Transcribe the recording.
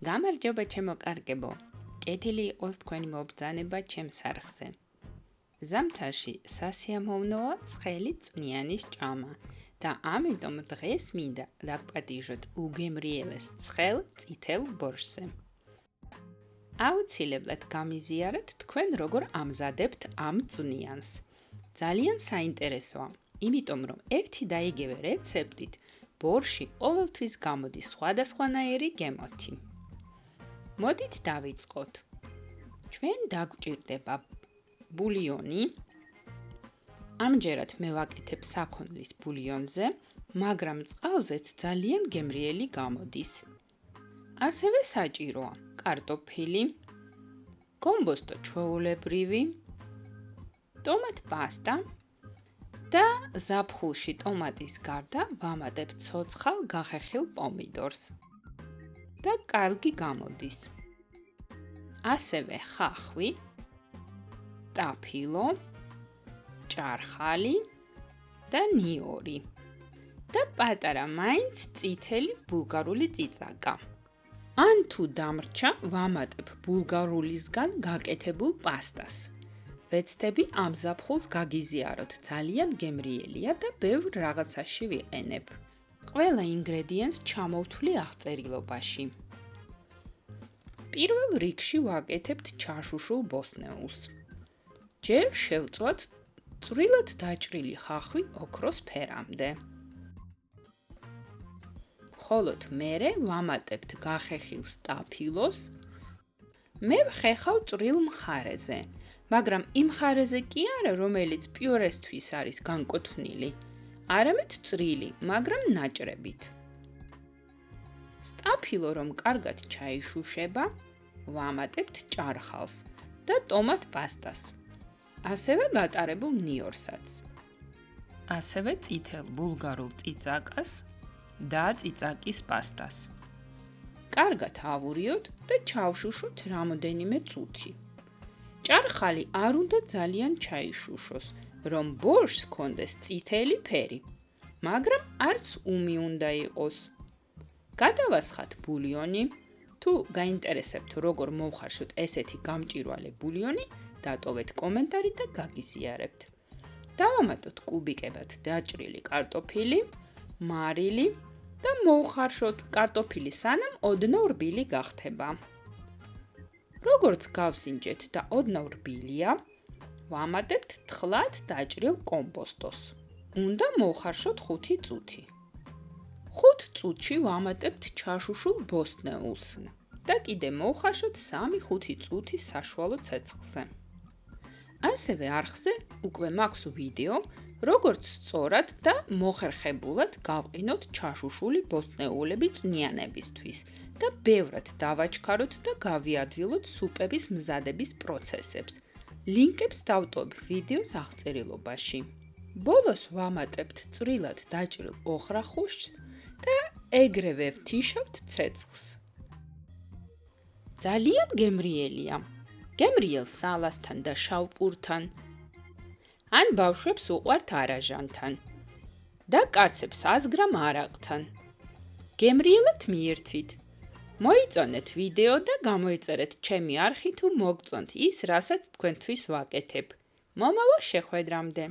გამარჯობა ჩემო კარგებო, კეთილი იყოს თქვენი მობრძანება ჩემს არხზე. ზამთარში სასიამოვნოა ცხელი წვნიანის ჭამა და ამიტომ დღეს მინდა დაგპატიჟოთ უგემრიელეს ცხელ წითელ ბორშზე. აუცილებლად გამიზიარეთ თქვენ როგორ ამზადებთ ამ წვნიანს. ძალიან საინტერესოა, იმიტომ რომ ერთი და იგივე რეცეპტით ბორში ყოველთვის გამოდის სხვადასხვანაირი გემოთი. მოდით დავიწყოთ. ჩვენ დაგვჭირდება ბულიონი. ამჯერად მე ვაკეთებ საქონლის ბულიონზე, მაგრამ წყალზეც ძალიან გემრიელი გამოდის. ასევე საჭიროა კარტოფილი, კომბოსტო ჩვეულებრივი, ტომატ პასტა და ზაფხულში ტომატის გარდა ვამატებ ცოცხალ გახეხილ პომიდორს. და კარგი გამოდის. ასევე ხახვი, ტაფილო, ჭარხალი და ნიორი და პატარა მაინც წითელი ბულგარული წიწაკა. ან თუ დამრჩა, ვამატებ ბულგარულისგან გაკეთებულ პასტას. ვეცდები ამ ზაფხულს გაგიზიაროთ, ძალიან გემრიელია და ბევრ რაღაცაში ვიყენებ. ყველა ინგრედიენტს ჩამოვთვლი აღწერილობაში. პირველ რიგში ვაკეთებთ ჩაშუშულ ბოსტნეულს. ჯერ შევწვათ წვრილად დაჭრილი ხახვი ოქროს ფერამდე. ხოლოდ მერე ვამატებთ გახეხილ სტაფილოს. მე ვხეხავ წვრილ მხარეზე, მაგრამ იმ მხარეზე კი არა, რომელიც პიურესთვის არის განკუთვნილი. არამედ წვრილი, მაგრამ ნაჭრებით. სტაფილო რომ კარგად ჩაიშუშება, ვამატებთ ჭარხალს და ტომატ პასტას. ასევე გატარებულ ნიორსაც. ასევე წითელ ბულგარულ წიწაკას და წიწაკის პასტას. კარგად ავურიოთ და ჩავშუშოთ რამდენიმე წუთი. ჭარხალი არ უნდა ძალიან ჩაიშუშოს, რომ ბორშს ჰქონდეს წითელი ფერი, მაგრამ არც უმი უნდა იყოს. გადავასხათ ბულიონი. თუ გაინტერესებთ როგორ მოვხარშოთ ესეთი გამჭვირვალე ბულიონი, დატოვეთ კომენტარი და გაგიზიარებთ. დავამატოთ კუბიკებად დაჭრილი კარტოფილი, მარილი და მოვხარშოთ კარტოფილი სანამ ოდნავ რბილი გახდება. როგორც გავსინჯეთ და ოდნავ რბილია, ვამატებთ თხლად დაჭრილ კომბოსტოს. უნდა მოვხარშოთ 5 წუთი. 5 წუთში ვამატებთ ჩაშუშულ ბოსტნეულს და კიდე მოვხარშოთ 3-5 წუთი საშუალო ცეცხლზე. ასევე არხზე უკვე მაქვს ვიდეო, როგორც სწორად და მოხერხებულად გავყინოთ ჩაშუშული ბოსტნეულები წვნიანებისთვის და ბევრად დავაჩქაროთ და გავიადვილოთ სუპების მზადების პროცესებს. ლინკებს დავტოვებ ვიდეოს აღწერილობაში. ბოლოს ვამატებთ წვრილად დაჭრილ ოხრახუშს და ეგრევე ვთიშავთ ცეცხლს. ძალიან გემრიელია. გემრიელ სალასთან და შავ პურთან. ან ბავშვებს უყვართ არაჟანთან. და კაცებს 100 გრამ არაყთან. გემრიელად მიირთვით. მოიწონეთ ვიდეო და გამოიწერეთ ჩემი არხი თუ მოგწონთ ის, რასაც თქვენთვის ვაკეთებ. მომავალ შეხვედრამდე.